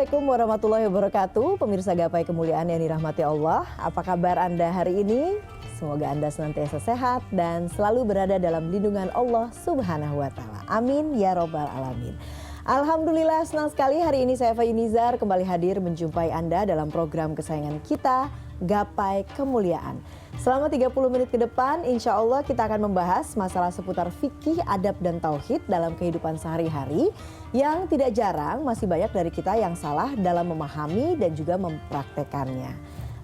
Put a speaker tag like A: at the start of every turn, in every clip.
A: Assalamualaikum warahmatullahi wabarakatuh. Pemirsa Gapai Kemuliaan yang dirahmati Allah. Apa kabar Anda hari ini? Semoga Anda senantiasa sehat dan selalu berada dalam lindungan Allah Subhanahu wa Ta'ala. Amin ya Robbal Alamin. Alhamdulillah, senang sekali hari ini saya Faye Nizar kembali hadir menjumpai Anda dalam program kesayangan kita, Gapai Kemuliaan. Selama 30 menit ke depan, insya Allah kita akan membahas masalah seputar fikih, adab, dan tauhid dalam kehidupan sehari-hari yang tidak jarang masih banyak dari kita yang salah dalam memahami dan juga mempraktekannya.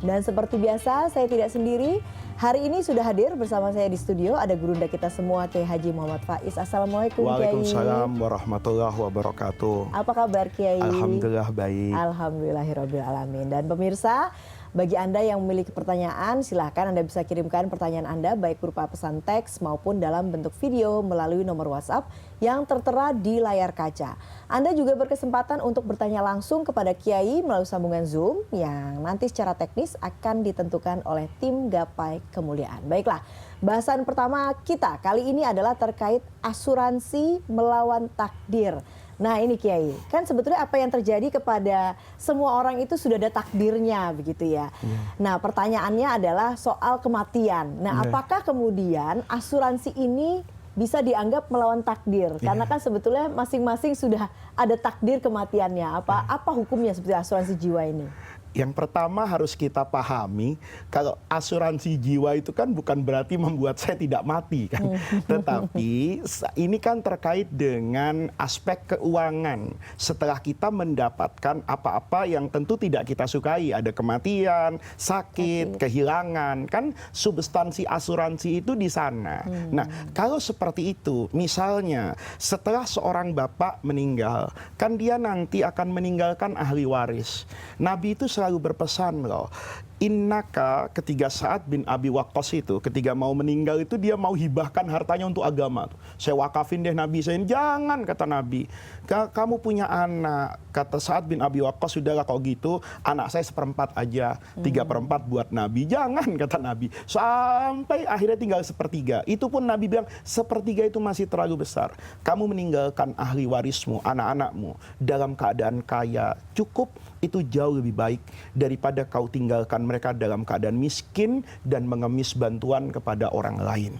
A: Dan seperti biasa, saya tidak sendiri. Hari ini sudah hadir bersama saya di studio ada gurunda kita semua, Kiai Haji Muhammad Faiz. Assalamualaikum Kiai.
B: Waalaikumsalam warahmatullahi wabarakatuh.
A: Apa kabar Kiai?
B: Alhamdulillah baik.
A: Alhamdulillahirabbil alamin. Dan pemirsa, bagi Anda yang memiliki pertanyaan, silahkan Anda bisa kirimkan pertanyaan Anda baik berupa pesan teks maupun dalam bentuk video melalui nomor WhatsApp yang tertera di layar kaca. Anda juga berkesempatan untuk bertanya langsung kepada Kiai melalui sambungan Zoom yang nanti secara teknis akan ditentukan oleh tim Gapai Kemuliaan. Baiklah, bahasan pertama kita kali ini adalah terkait asuransi melawan takdir. Nah ini Kiai, kan sebetulnya apa yang terjadi kepada semua orang itu sudah ada takdirnya begitu ya. Nah pertanyaannya adalah soal kematian. Nah apakah kemudian asuransi ini bisa dianggap melawan takdir? Karena kan sebetulnya masing-masing sudah ada takdir kematiannya. Apa hukumnya seperti asuransi jiwa ini?
B: Yang pertama harus kita pahami, kalau asuransi jiwa itu kan bukan berarti membuat saya tidak mati kan. Tetapi ini kan terkait dengan aspek keuangan. Setelah kita mendapatkan apa-apa yang tentu tidak kita sukai, ada kematian, sakit, kehilangan, kan substansi asuransi itu di sana. Nah, kalau seperti itu, misalnya setelah seorang bapak meninggal, kan dia nanti akan meninggalkan ahli waris. Nabi itu selalu berpesan loh, innaka, ketika Sa'ad bin Abi Waqqas itu ketika mau meninggal itu dia mau hibahkan hartanya untuk agama. Saya wakafin deh Nabi saya. Jangan, kata Nabi, kamu punya anak, kata Sa'ad bin Abi Waqqas, sudahlah kalau gitu anak saya 1/4 aja, 3/4 buat Nabi. Jangan, kata Nabi, sampai akhirnya tinggal 1/3. Itu pun Nabi bilang 1/3 itu masih terlalu besar. Kamu meninggalkan ahli warismu, anak-anakmu dalam keadaan kaya, cukup, itu jauh lebih baik daripada kau tinggalkan mereka dalam keadaan miskin dan mengemis bantuan kepada orang lain.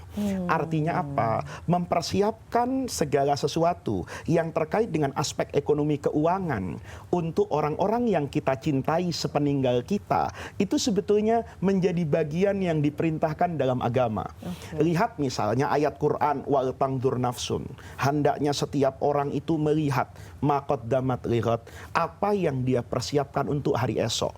B: Artinya apa? Mempersiapkan segala sesuatu yang terkait dengan aspek ekonomi keuangan untuk orang-orang yang kita cintai sepeninggal kita, itu sebetulnya menjadi bagian yang diperintahkan dalam agama. Lihat misalnya ayat Quran, wal tangdur nafsun, hendaknya setiap orang itu melihat maqaddamat lighat, apa yang dia persiapkan untuk hari esok.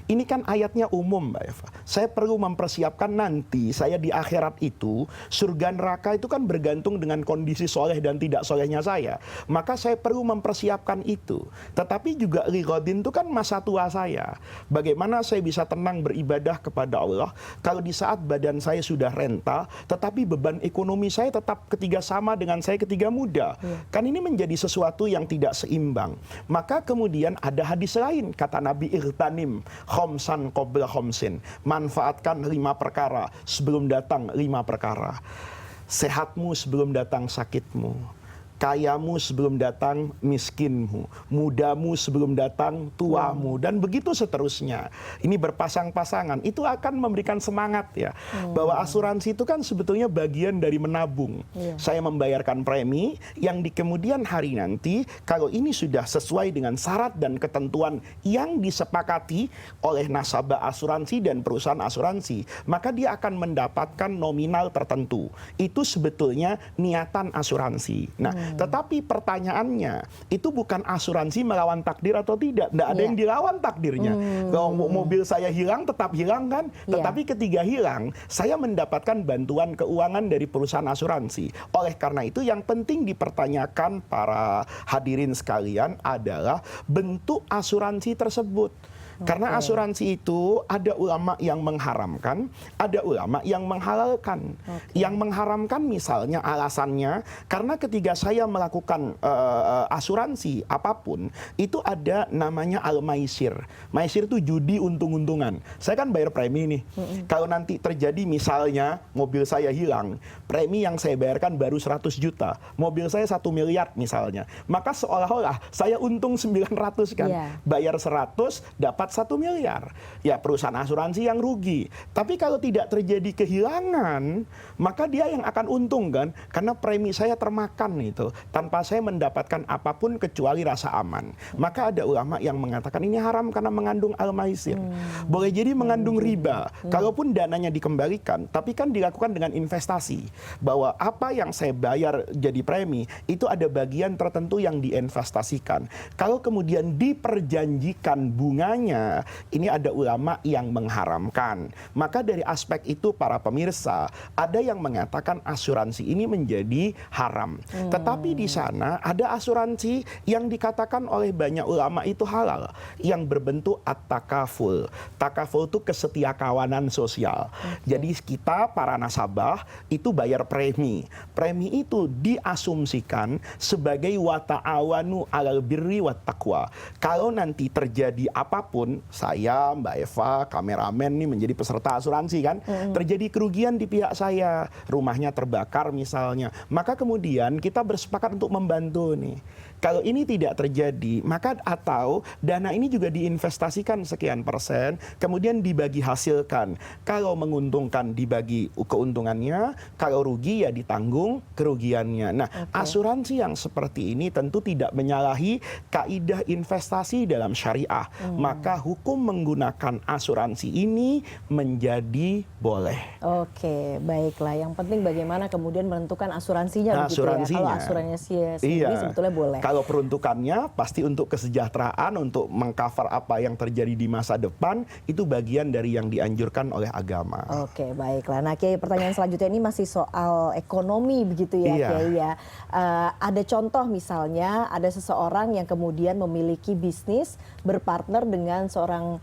B: Ini kan ayatnya umum Mbak Eva. Saya perlu mempersiapkan nanti saya di akhirat itu, surga neraka itu kan bergantung dengan kondisi soleh dan tidak solehnya saya. Maka saya perlu mempersiapkan itu. Tetapi juga liqadin itu kan masa tua saya. Bagaimana saya bisa tenang beribadah kepada Allah kalau di saat badan saya sudah renta, tetapi beban ekonomi saya tetap ketika sama dengan saya ketika muda. Kan ini menjadi sesuatu yang tidak seimbang. Maka kemudian ada hadis lain, kata Nabi, irtanim khomsan qabla khomsin, manfaatkan 5 perkara sebelum datang 5 perkara. Sehatmu sebelum datang sakitmu, kayamu sebelum datang miskinmu, mudamu sebelum datang tuamu, dan begitu seterusnya. Ini berpasang-pasangan, itu akan memberikan semangat ya, bahwa asuransi itu kan sebetulnya bagian dari menabung. Saya membayarkan premi yang di kemudian hari nanti, kalau ini sudah sesuai dengan syarat dan ketentuan yang disepakati oleh nasabah asuransi dan perusahaan asuransi, maka dia akan mendapatkan nominal tertentu. Itu sebetulnya niatan asuransi. Nah, tetapi pertanyaannya, itu bukan asuransi melawan takdir atau tidak. Tidak ada yang dilawan takdirnya. Kalau mobil saya hilang, tetap hilang kan? Tetapi ketika hilang, saya mendapatkan bantuan keuangan dari perusahaan asuransi. Oleh karena itu yang penting dipertanyakan para hadirin sekalian adalah bentuk asuransi tersebut. Karena asuransi itu ada ulama yang mengharamkan, ada ulama yang menghalalkan. Yang mengharamkan misalnya alasannya karena ketika saya melakukan asuransi apapun itu ada namanya al-maisir. Maisir itu judi untung-untungan. Saya kan bayar premi nih. Kalau nanti terjadi misalnya mobil saya hilang, premi yang saya bayarkan baru 100 juta. Mobil saya 1 miliar misalnya. Maka seolah-olah saya untung 900 kan. Bayar 100 dapat 1 miliar. Ya perusahaan asuransi yang rugi. Tapi kalau tidak terjadi kehilangan, maka dia yang akan untung kan. Karena premi saya termakan itu. Tanpa saya mendapatkan apapun kecuali rasa aman. Maka ada ulama yang mengatakan ini haram karena mengandung al-maisir. Boleh jadi mengandung riba. Kalaupun dananya dikembalikan, tapi kan dilakukan dengan investasi. Bahwa apa yang saya bayar jadi premi, itu ada bagian tertentu yang diinvestasikan. Kalau kemudian diperjanjikan bunganya, ini ada ulama yang mengharamkan. Maka dari aspek itu para pemirsa, ada yang mengatakan asuransi ini menjadi haram. Tetapi di sana ada asuransi yang dikatakan oleh banyak ulama itu halal, yang berbentuk at-takaful. Takaful itu kesetiakawanan sosial. Jadi kita para nasabah itu bayar premi. Premi itu diasumsikan sebagai wa ta'awanu 'alal birri wat taqwa. Kalau nanti terjadi apapun, saya, Mbak Eva, kameramen nih menjadi peserta asuransi kan, terjadi kerugian di pihak saya, rumahnya terbakar misalnya, maka kemudian kita bersepakat untuk membantu nih. Kalau ini tidak terjadi, maka atau dana ini juga diinvestasikan sekian persen, kemudian dibagi hasilkan. Kalau menguntungkan dibagi keuntungannya, kalau rugi ya ditanggung kerugiannya. Nah, asuransi yang seperti ini tentu tidak menyalahi kaidah investasi dalam syariah. Maka hukum menggunakan asuransi ini menjadi boleh.
A: Oke, baiklah. Yang penting bagaimana kemudian menentukan asuransinya, begitu ya. Kalau asuransi sendiri sebetulnya boleh.
B: Kalau peruntukannya pasti untuk kesejahteraan, untuk mengcover apa yang terjadi di masa depan, itu bagian dari yang dianjurkan oleh agama.
A: Oke, baiklah. Nah, Kiai, pertanyaan selanjutnya ini masih soal ekonomi begitu ya, Kiai ya. Ada contoh misalnya ada seseorang yang kemudian memiliki bisnis berpartner dengan seorang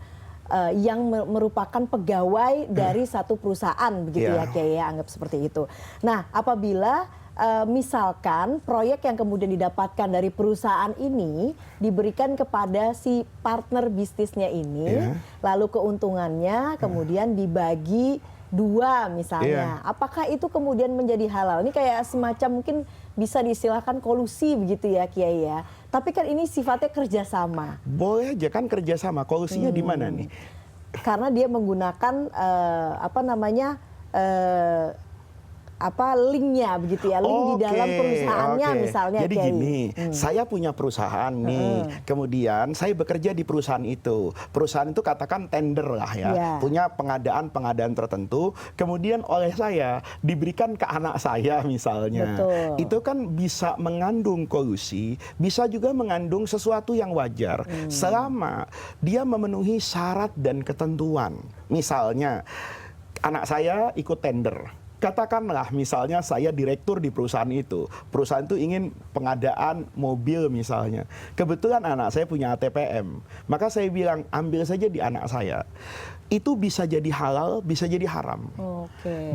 A: yang merupakan pegawai dari satu perusahaan begitu ya, Kiai ya, anggap seperti itu. Nah, apabila misalkan proyek yang kemudian didapatkan dari perusahaan ini diberikan kepada si partner bisnisnya ini, lalu keuntungannya kemudian dibagi 2 misalnya, apakah itu kemudian menjadi halal? Ini kayak semacam mungkin bisa diistilahkan kolusi begitu ya, Kiai ya. Tapi kan ini sifatnya kerjasama.
B: Boleh aja kan kerjasama, kolusinya di mana nih?
A: Karena dia menggunakan linknya begitu ya, link di dalam perusahaannya misalnya.
B: Jadi gini, saya punya perusahaan nih, kemudian saya bekerja di perusahaan itu. Perusahaan itu katakan tender lah ya, punya pengadaan tertentu, kemudian oleh saya diberikan ke anak saya misalnya. Itu kan bisa mengandung kolusi, bisa juga mengandung sesuatu yang wajar, selama dia memenuhi syarat dan ketentuan. Misalnya, anak saya ikut tender. Katakanlah misalnya saya direktur di perusahaan itu. Perusahaan itu ingin pengadaan mobil misalnya. Kebetulan anak saya punya ATPM. Maka saya bilang ambil saja di anak saya. Itu bisa jadi halal, bisa jadi haram.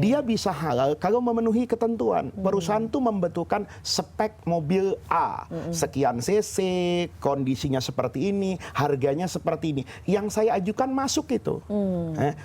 B: Dia bisa halal kalau memenuhi ketentuan. Perusahaan itu membutuhkan spek mobil A, sekian cc, kondisinya seperti ini, harganya seperti ini. Yang saya ajukan masuk itu,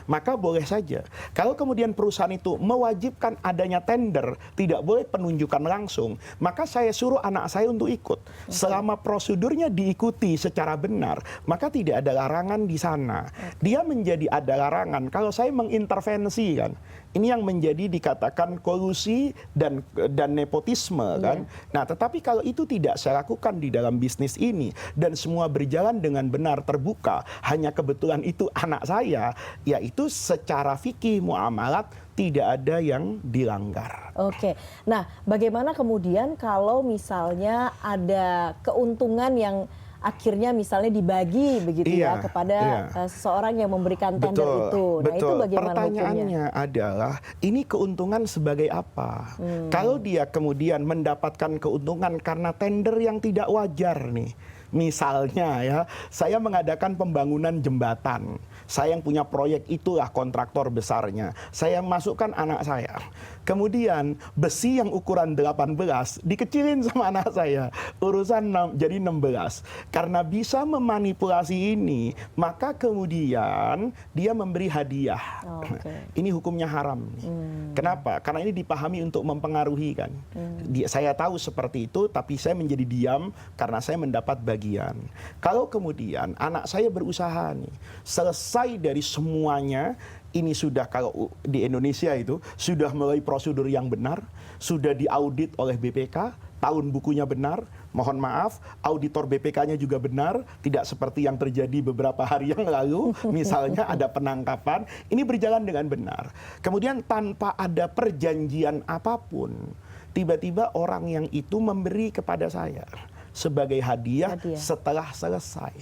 B: maka boleh saja. Kalau kemudian perusahaan itu mewajibkan adanya tender, tidak boleh penunjukan langsung, maka saya suruh anak saya untuk ikut. Selama prosedurnya diikuti secara benar, maka tidak ada larangan di sana. Dia menjadi ada larangan kalau saya mengintervensi kan. Ini yang menjadi dikatakan kolusi dan nepotisme kan. Nah, tetapi kalau itu tidak saya lakukan di dalam bisnis ini dan semua berjalan dengan benar terbuka, hanya kebetulan itu anak saya, yaitu secara fikih muamalat tidak ada yang dilanggar.
A: Oke. Nah, bagaimana kemudian kalau misalnya ada keuntungan yang akhirnya misalnya dibagi begitu ya kepada seseorang yang memberikan tender itu. Nah, itu bagaimana
B: pertanyaannya
A: hukumnya?
B: adalah ini keuntungan sebagai apa? Kalau dia kemudian mendapatkan keuntungan karena tender yang tidak wajar nih. Misalnya ya, saya mengadakan pembangunan jembatan. Saya yang punya proyek itulah kontraktor besarnya. Saya masukkan anak saya. Kemudian besi yang ukuran 18 dikecilin sama anak saya. Jadi 16. Karena bisa memanipulasi ini, maka kemudian dia memberi hadiah. Ini hukumnya haram. Kenapa? Karena ini dipahami untuk mempengaruhi kan. Saya tahu seperti itu, tapi saya menjadi diam karena saya mendapat bagian. Kalau kemudian anak saya berusaha nih, selesai dari semuanya, ini sudah, kalau di Indonesia itu sudah melalui prosedur yang benar, sudah diaudit oleh BPK, tahun bukunya benar, mohon maaf, auditor BPK-nya juga benar, tidak seperti yang terjadi beberapa hari yang lalu, misalnya ada penangkapan, ini berjalan dengan benar. Kemudian tanpa ada perjanjian apapun, tiba-tiba orang yang itu memberi kepada saya sebagai hadiah setelah selesai.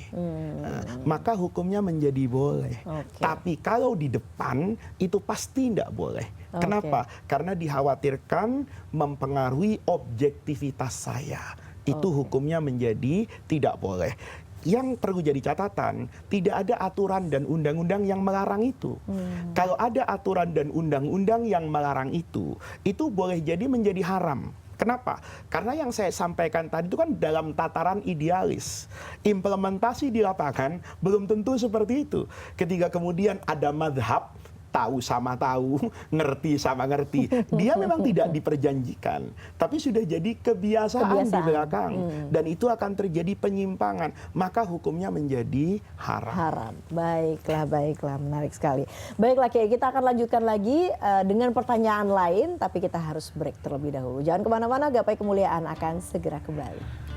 B: Maka hukumnya menjadi boleh. Tapi kalau di depan itu pasti tidak boleh. Kenapa? Karena dikhawatirkan mempengaruhi objektivitas saya. Itu hukumnya menjadi tidak boleh. Yang perlu jadi catatan, tidak ada aturan dan undang-undang yang melarang itu. Kalau ada aturan dan undang-undang yang melarang itu boleh jadi menjadi haram. Kenapa? Karena yang saya sampaikan tadi itu kan dalam tataran idealis. Implementasi di lapangan belum tentu seperti itu. Ketika kemudian ada madhab, tahu sama tahu, ngerti sama ngerti. Dia memang tidak diperjanjikan. Tapi sudah jadi kebiasaan di belakang. Dan itu akan terjadi penyimpangan. Maka hukumnya menjadi haram.
A: Baiklah. Menarik sekali. Baiklah Kiai, kita akan lanjutkan lagi dengan pertanyaan lain. Tapi kita harus break terlebih dahulu. Jangan kemana-mana, Gapai Kemuliaan akan segera kembali.